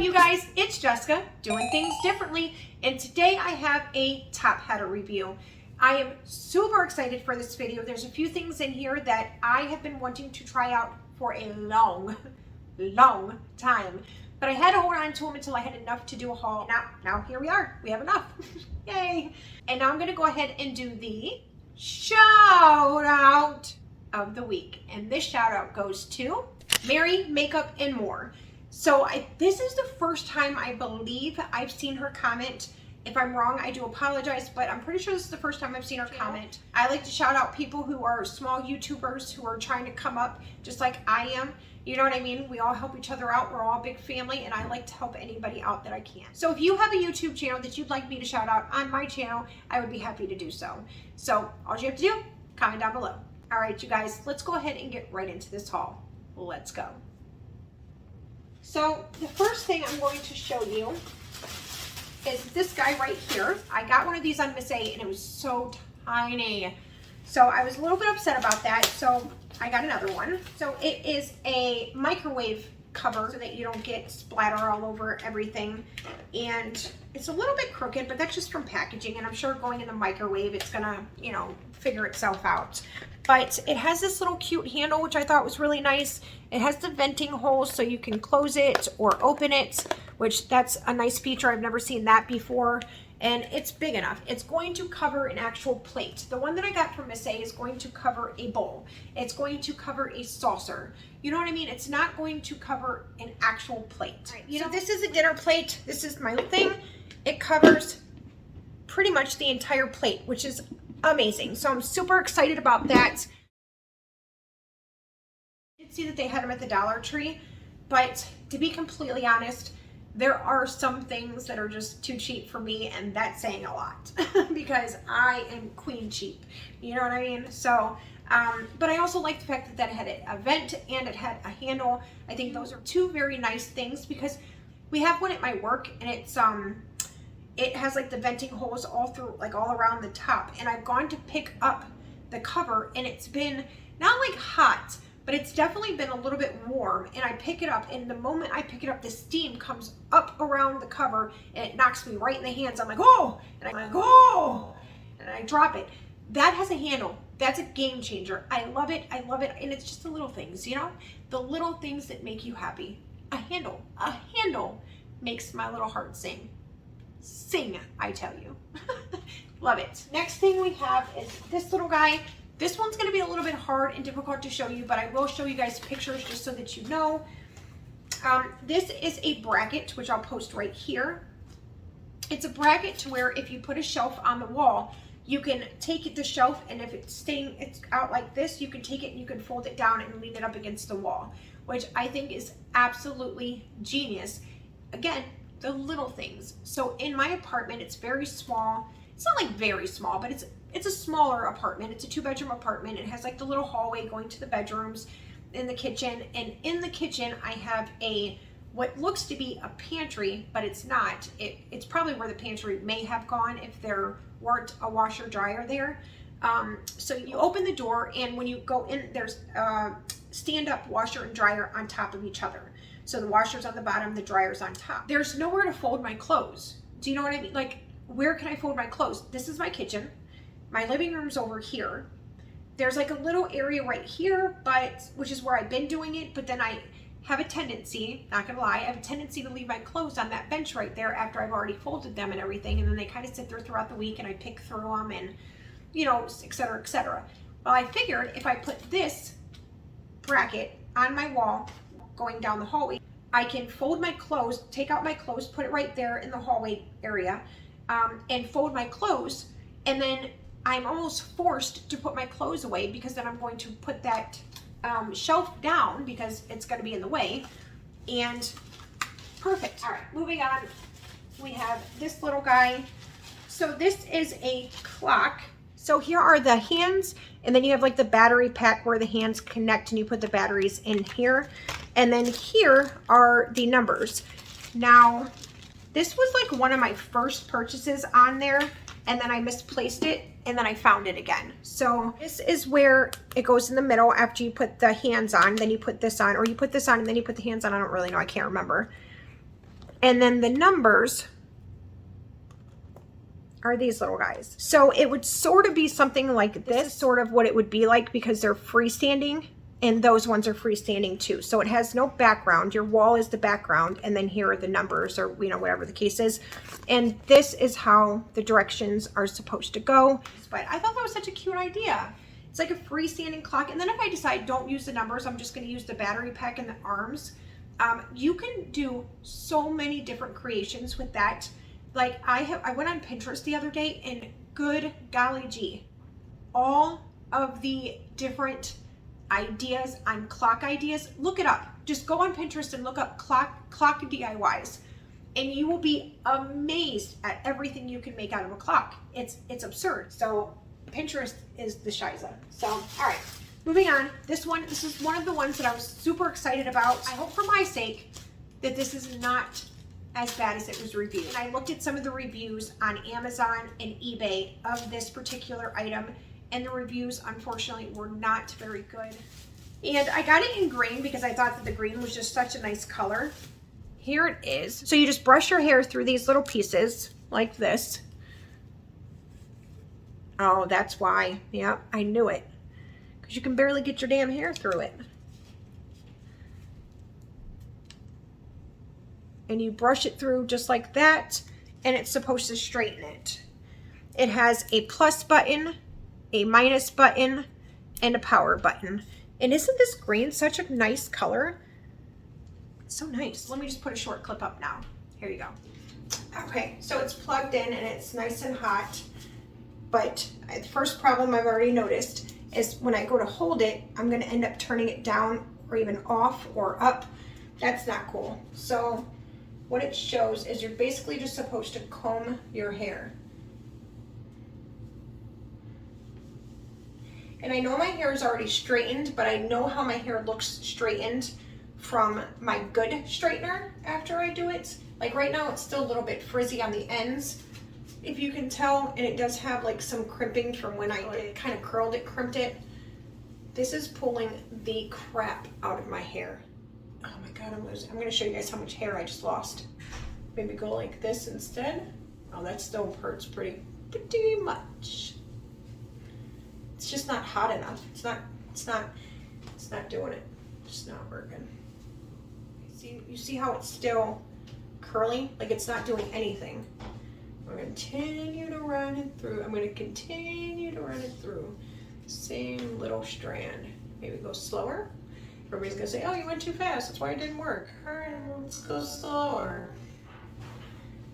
you guys, it's Jessica doing things differently, and today I have a top header review. I am super excited for this video. There's a few things in here that I have been wanting to try out for a long time, but I had to hold on to them until I had enough to do a haul. Now here we are. We have enough. Yay! And now I'm going to go ahead and do the shout out of the week, and this shout out goes to Mary Makeup and More. So this is the first time I believe I've seen her comment. If I'm wrong, I do apologize, but I'm pretty sure this is the first time I've seen her comment. I like to shout out people who are small YouTubers who are trying to come up just like I am. You know what I mean? We all help each other out. We're all a big family, and I like to help anybody out that I can. So if you have a YouTube channel that you'd like me to shout out on my channel, I would be happy to do so. So all you have to do, comment down below. All right, you guys, let's go ahead and get right into this haul. Let's go. So the first thing I'm going to show you is this guy right here. I got one of these on Miss A, and it was so tiny. So I was a little bit upset about that, so I got another one. So it is a microwave cover so that you don't get splatter all over everything. And it's a little bit crooked, but that's just from packaging, and I'm sure going in the microwave, it's gonna, you know, figure itself out. But it has this little cute handle, which I thought was really nice. It has the venting holes so you can close it or open it, which that's a nice feature. I've never seen that before. And it's big enough. It's going to cover an actual plate. The one that I got from Miss A is going to cover a bowl. It's going to cover a saucer. You know what I mean? It's not going to cover an actual plate. Right, you know, this is a dinner plate. This is my thing. It covers pretty much the entire plate, which is amazing. So I'm super excited about that. I did see that they had them at the Dollar Tree, but to be completely honest, there are some things that are just too cheap for me, and that's saying a lot because I am queen cheap. You know what I mean? So, but I also like the fact that it had a vent and it had a handle. I think those are two very nice things because we have one at my work, and it's it has like the venting holes all through, like all around the top. And I've gone to pick up the cover, and it's been not like hot, but it's definitely been a little bit warm. And I pick it up, and the moment I pick it up, the steam comes up around the cover, and it knocks me right in the hands. I'm like, oh, and I'm like, oh, and I drop it. That has a handle. That's a game changer. I love it. I love it. And it's just the little things, you know, the little things that make you happy. A handle makes my little heart sing. Sing, I tell you. Love it. Next thing we have is this little guy. This one's going to be a little bit hard and difficult to show you, but I will show you guys pictures just so that you know. This is a bracket, which I'll post right here. It's a bracket to where if you put a shelf on the wall, you can take the shelf, and if it's out like this, you can take it and you can fold it down and lean it up against the wall, which I think is absolutely genius. Again, the little things. So in my apartment, it's very small. It's not like very small, but it's a smaller apartment. It's a 2-bedroom apartment. It has like the little hallway going to the bedrooms, in the kitchen, and in the kitchen I have what looks to be a pantry, but it's not. It's probably where the pantry may have gone if there weren't a washer dryer there. So you open the door, and when you go in, there's a stand-up washer and dryer on top of each other. So the washer's on the bottom, the dryer's on top. There's nowhere to fold my clothes. Do you know what I mean? Like, where can I fold my clothes? This is my kitchen. My living room's over here. There's like a little area right here, which is where I've been doing it, but then I have a tendency, not gonna lie, I have a tendency to leave my clothes on that bench right there after I've already folded them and everything, and then they kind of sit there throughout the week, and I pick through them, and you know, et cetera, et cetera. Well, I figured if I put this bracket on my wall going down the hallway, I can fold my clothes, take out my clothes, put it right there in the hallway area, and fold my clothes, and then I'm almost forced to put my clothes away because then I'm going to put that shelf down because it's going to be in the way. And perfect. All right, moving on. We have this little guy. So this is a clock. So here are the hands, and then you have like the battery pack where the hands connect and you put the batteries in here. And then here are the numbers. Now, this was like one of my first purchases on there, and then I misplaced it, and then I found it again. So this is where it goes in the middle after you put the hands on, then you put this on, or you put this on and then you put the hands on. I don't really know, I can't remember. And then the numbers are these little guys. So it would sort of be something like this is sort of what it would be like, because they're freestanding, and those ones are freestanding too. So it has no background. Your wall is the background, and then here are the numbers, or you know, whatever the case is. And this is how the directions are supposed to go. But I thought that was such a cute idea. It's like a freestanding clock. And then if I decide don't use the numbers, I'm just going to use the battery pack and the arms. You can do so many different creations with that. Like I went on Pinterest the other day, and good golly gee, all of the different ideas on clock ideas, look it up. Just go on Pinterest and look up clock DIYs, and you will be amazed at everything you can make out of a clock. It's absurd. So Pinterest is the shiza. So all right, moving on. This is one of the ones that I was super excited about. I hope for my sake that this is not as bad as it was reviewed. And I looked at some of the reviews on Amazon and eBay of this particular item, and the reviews unfortunately were not very good. And I got it in green because I thought that the green was just such a nice color. Here it is. So you just brush your hair through these little pieces like this. Oh, that's why. Yeah, I knew it. Because you can barely get your damn hair through it. And you brush it through just like that, and it's supposed to straighten it. It has a plus button, a minus button, and a power button. And isn't this green such a nice color? It's so nice. Let me just put a short clip up now. Here you go. Okay, so it's plugged in and it's nice and hot. But the first problem I've already noticed is when I go to hold it, I'm gonna end up turning it down or even off or up. That's not cool. So what it shows is you're basically just supposed to comb your hair. And I know my hair is already straightened, but I know how my hair looks straightened from my good straightener after I do it. Like right now it's still a little bit frizzy on the ends, if you can tell, and it does have like some crimping from when I did kind of curled it, crimped it. This is pulling the crap out of my hair. Oh my God, I'm losing. I'm gonna show you guys how much hair I just lost. Maybe go like this instead. Oh, that still hurts pretty much. It's just not hot enough. It's not doing it. It's not working. You see how it's still curly? Like it's not doing anything. I'm gonna continue to run it through. I'm gonna continue to run it through. Same little strand. Maybe go slower. Everybody's gonna say, oh, you went too fast. That's why it didn't work. All right, let's go slower.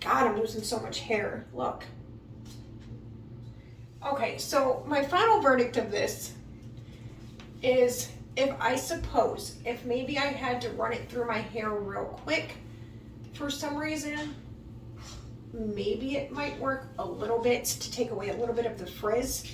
God, I'm losing so much hair. Look. Okay, so my final verdict of this is if maybe I had to run it through my hair real quick for some reason, maybe it might work a little bit to take away a little bit of the frizz.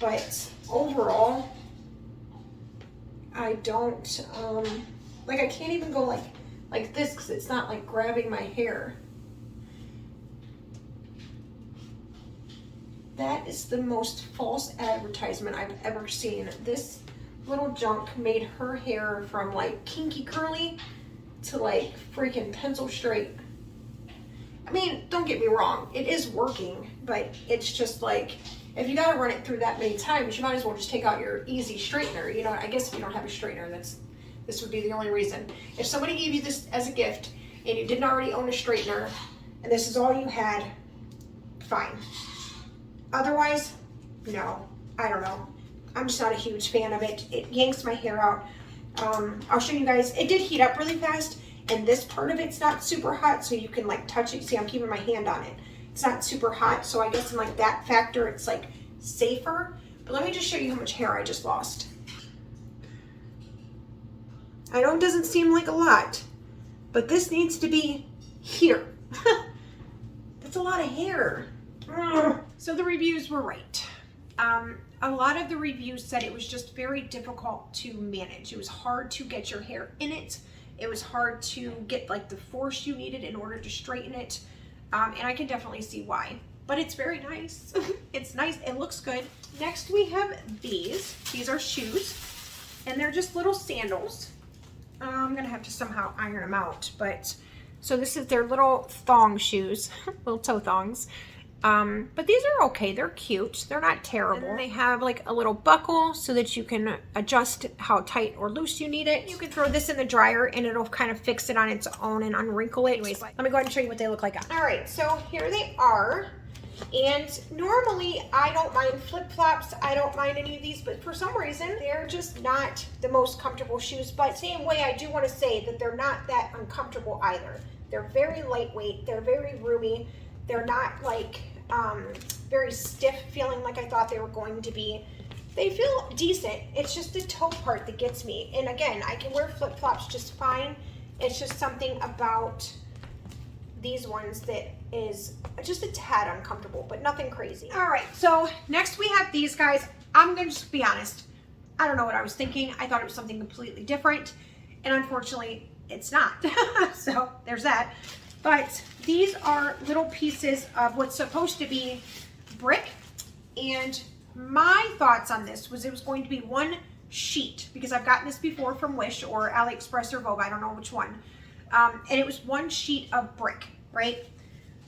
But overall, I don't, like I can't even go like this because it's not like grabbing my hair. That is the most false advertisement I've ever seen. This little junk made her hair from like kinky curly to like freaking pencil straight. I mean, don't get me wrong, it is working, but it's just like, if you gotta run it through that many times, you might as well just take out your easy straightener. You know, I guess if you don't have a straightener, this would be the only reason. If somebody gave you this as a gift and you didn't already own a straightener and this is all you had, fine. Otherwise, no, I don't know. I'm just not a huge fan of it. It yanks my hair out. I'll show you guys. It did heat up really fast, and this part of it's not super hot, so you can like touch it. See, I'm keeping my hand on it. It's not super hot, so I guess in like that factor, it's like safer. But let me just show you how much hair I just lost. I know it doesn't seem like a lot, but this needs to be here. That's a lot of hair. So the reviews were right. A lot of the reviews said it was just very difficult to manage. It was hard to get your hair in it. It was hard to get like the force you needed in order to straighten it. And I can definitely see why. But it's very nice. It's nice. It looks good. Next we have these. These are shoes. And they're just little sandals. I'm going to have to somehow iron them out. But So this is their little thong shoes, little toe thongs. But these are okay. They're cute. They're not terrible. And they have like a little buckle so that you can adjust how tight or loose you need it. You can throw this in the dryer and it'll kind of fix it on its own and unwrinkle it. Anyways, let me go ahead and show you what they look like on. All right, so here they are. And normally I don't mind flip-flops. I don't mind any of these, but for some reason they're just not the most comfortable shoes. But same way, I do want to say that they're not that uncomfortable either. They're very lightweight. They're very roomy. They're not like very stiff feeling like I thought they were going to be. They feel decent. It's just the toe part that gets me. And again, I can wear flip-flops just fine. It's just something about these ones that is just a tad uncomfortable, but nothing crazy. All right, so next we have these guys. I'm gonna just be honest. I don't know what I was thinking. I thought it was something completely different, and unfortunately, it's not. So there's that. But these are little pieces of what's supposed to be brick, and my thoughts on this was it was going to be one sheet, because I've gotten this before from Wish or AliExpress or Vogue, I don't know which one. And it was one sheet of brick, right?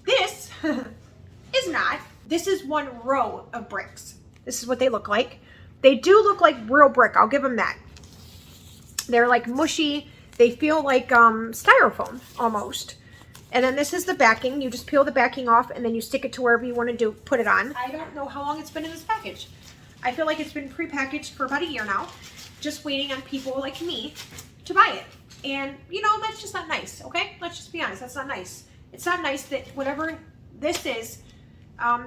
This is not. This is one row of bricks. This is what they look like. They do look like real brick, I'll give them that. They're like mushy. They feel like styrofoam almost. And then this is the backing. You just peel the backing off and then you stick it to wherever you want to put it on. I don't know how long it's been in this package. I feel like it's been prepackaged for about a year now, just waiting on people like me to buy it. And you know, that's just not nice, okay? Let's just be honest, that's not nice. It's not nice that whatever this is,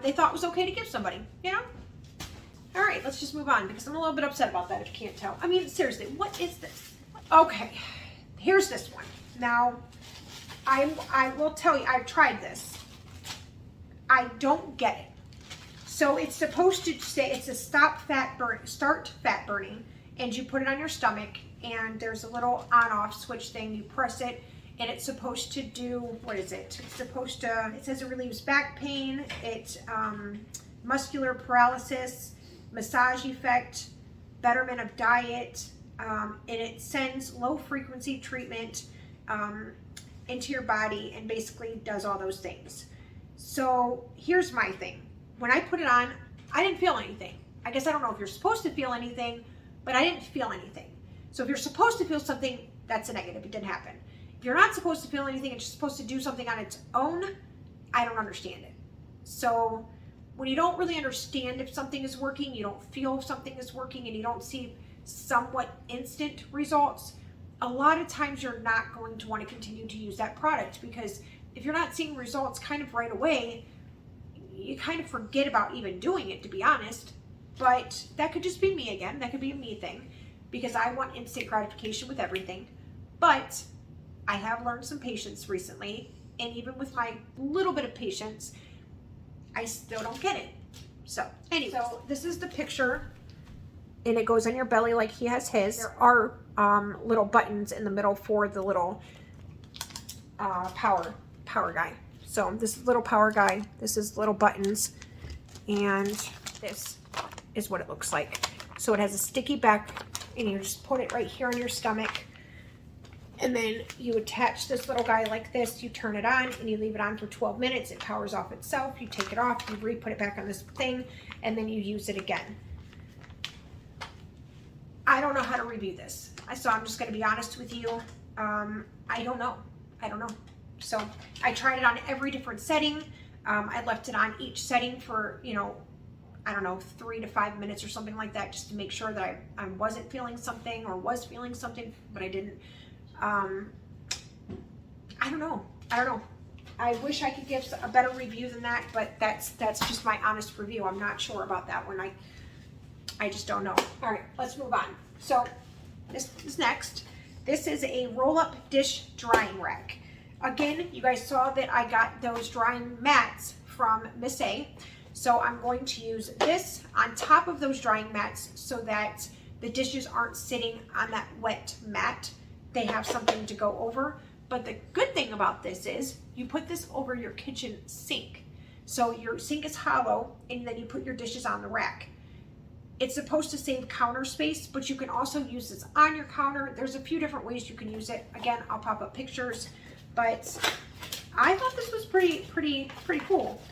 they thought was okay to give somebody, you know? All right, let's just move on because I'm a little bit upset about that if you can't tell. I mean, seriously, what is this? Okay, here's this one. Now, I will tell you, I've tried this. I don't get it. So it's supposed to say it's a start fat burning, and you put it on your stomach, and there's a little on-off switch thing. You press it, and it's supposed to do, what is it? It's supposed to, it says it relieves back pain, it muscular paralysis, massage effect, betterment of diet, and it sends low frequency treatment into your body and basically does all those things. So here's my thing. When I put it on, I didn't feel anything. I guess I don't know if you're supposed to feel anything, but I didn't feel anything. So if you're supposed to feel something, that's a negative. It didn't happen. If you're not supposed to feel anything, it's just supposed to do something on its own, I don't understand it. So when you don't really understand if something is working, you don't feel if something is working, and you don't see somewhat instant results, a lot of times you're not going to want to continue to use that product, because if you're not seeing results kind of right away, you kind of forget about even doing it, to be honest. But that could just be me again. That could be a me thing, because I want instant gratification with everything. But I have learned some patience recently, and even with my little bit of patience, I still don't get it. So anyway, so this is the picture, and it goes on your belly like he has his. There are little buttons in the middle for the little power guy. So this is little power guy, this is little buttons, and this is what it looks like. So it has a sticky back, and you just put it right here on your stomach, and then you attach this little guy like this, you turn it on, and you leave it on for 12 minutes. It powers off itself. You take it off, you re-put it back on this thing, and then you use it again. I don't know how to review this, so I'm just going to be honest with you. I don't know. So I tried it on every different setting. I left it on each setting for, you know, I don't know, 3 to 5 minutes or something like that, just to make sure that I wasn't feeling something, or was feeling something, but I didn't. I don't know. I wish I could give a better review than that, but that's just my honest review. I'm not sure about that one. I just don't know. All right, let's move on. So this is next. This is a roll-up dish drying rack. Again, you guys saw that I got those drying mats from Miss A. So I'm going to use this on top of those drying mats so that the dishes aren't sitting on that wet mat. They have something to go over. But the good thing about this is you put this over your kitchen sink. So your sink is hollow, and then you put your dishes on the rack. It's supposed to save counter space, but you can also use this on your counter. There's a few different ways you can use it. Again, I'll pop up pictures. but I thought this was pretty cool.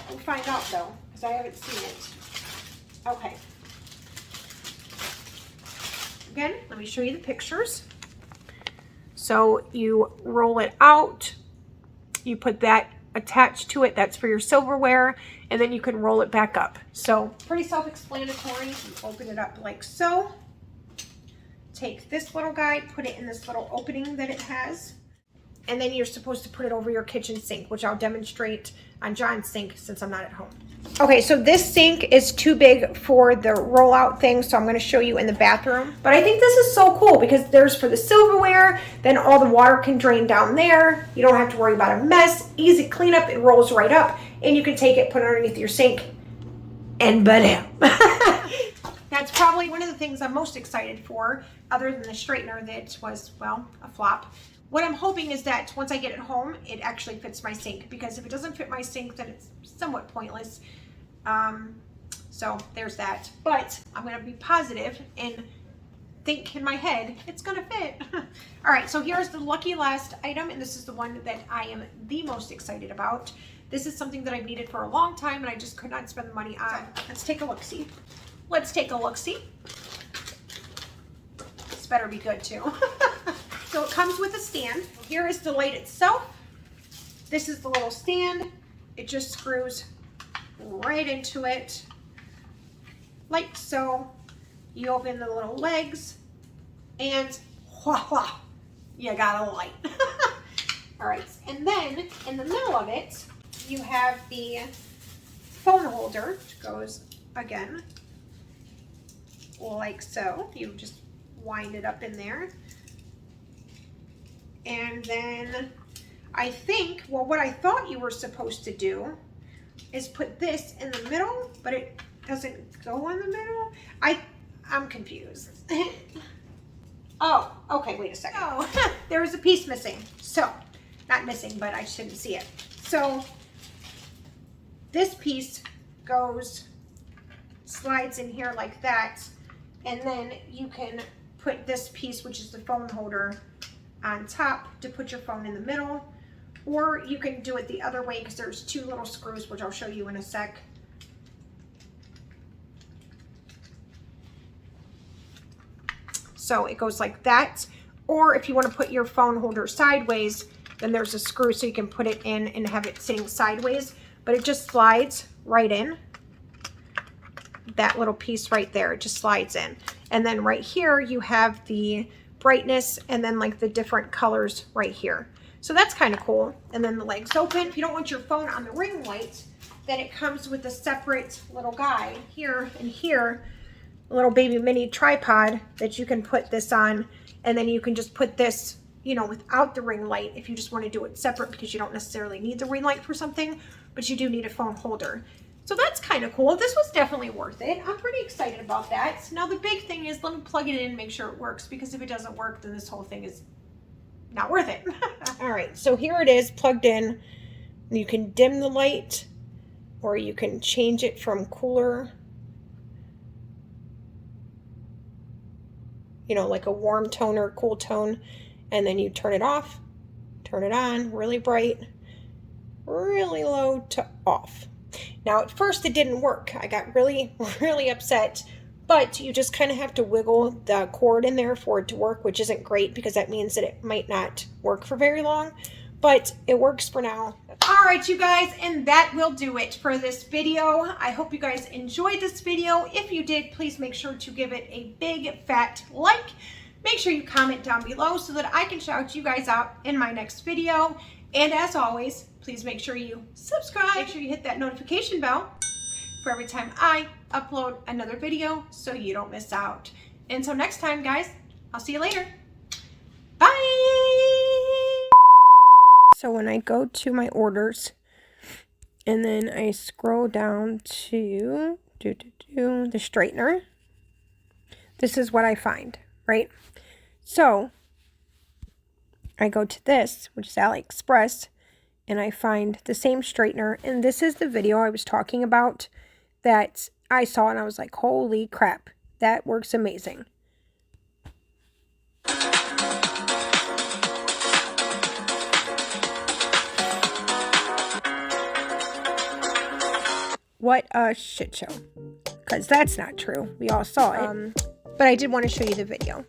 We'll find out though, because I haven't seen it. Okay. Again, let me show you the pictures. So you roll it out, you put that attached to it, that's for your silverware, and then you can roll it back up. So pretty self-explanatory. You open it up like so. Take this little guy, put it in this little opening that it has, and then you're supposed to put it over your kitchen sink, which I'll demonstrate on John's sink since I'm not at home. Okay, so this sink is too big for the rollout thing, so I'm going to show you in the bathroom. But I think this is so cool because there's for the silverware, then all the water can drain down there. You don't have to worry about a mess. Easy cleanup, it rolls right up, and you can take it, put it underneath your sink, and bam. That's probably one of the things I'm most excited for, other than the straightener that was, well, a flop. What I'm hoping is that once I get it home, it actually fits my sink, because if it doesn't fit my sink, then it's somewhat pointless. So there's that. But I'm going to be positive and think in my head it's going to fit. All right, so here's the lucky last item, and this is the one that I am the most excited about. This is something that I've needed for a long time, and I just could not spend the money on. So let's take a look-see. Let's take a look-see. This better be good, too. So it comes with a stand. Here is the light itself. This is the little stand. It just screws right into it like so. You open the little legs and voila, you got a light. All right, and then in the middle of it, you have the phone holder, which goes again like so. You just wind it up in there. And then I think, well, what I thought you were supposed to do is put this in the middle, but it doesn't go in the middle. I'm confused. Oh, okay, wait a second. Oh, there's a piece missing. So, not missing, but I just didn't see it. So, this piece slides in here like that, and then you can put this piece, which is the phone holder, on top to put your phone in the middle, or you can do it the other way because there's two little screws, which I'll show you in a sec. So it goes like that, or if you want to put your phone holder sideways, then there's a screw so you can put it in and have it sitting sideways, but it just slides right in. That little piece right there, it just slides in. And then right here you have the brightness and then like the different colors right here. So that's kind of cool. And then the legs open. If you don't want your phone on the ring light, then it comes with a separate little guy here and here, a little baby mini tripod that you can put this on, and then you can just put this, you know, without the ring light if you just want to do it separate, because you don't necessarily need the ring light for something, but you do need a phone holder. So that's kind of cool. This was definitely worth it. I'm pretty excited about that. Now the big thing is, let me plug it in and make sure it works, because if it doesn't work, then this whole thing is not worth it. All right, so here it is plugged in. You can dim the light, or you can change it from cooler, you know, like a warm tone or cool tone, and then you turn it off, turn it on, really bright, really low to off. Now at first it didn't work. I got really upset, but you just kind of have to wiggle the cord in there for it to work, which isn't great because that means that it might not work for very long, but it works for now. All right, you guys, and that will do it for this video. I hope you guys enjoyed this video. If you did, please make sure to give it a big fat like. Make sure you comment down below so that I can shout you guys out in my next video. And as always, please make sure you subscribe. Make sure you hit that notification bell for every time I upload another video so you don't miss out. Until next time, guys, I'll see you later. Bye! So when I go to my orders and then I scroll down to the straightener, this is what I find, right? So I go to this, which is AliExpress, and I find the same straightener, and this is the video I was talking about that I saw, and I was like, holy crap, that works amazing. What a shit show. Because that's not true. We all saw it. But I did want to show you the video.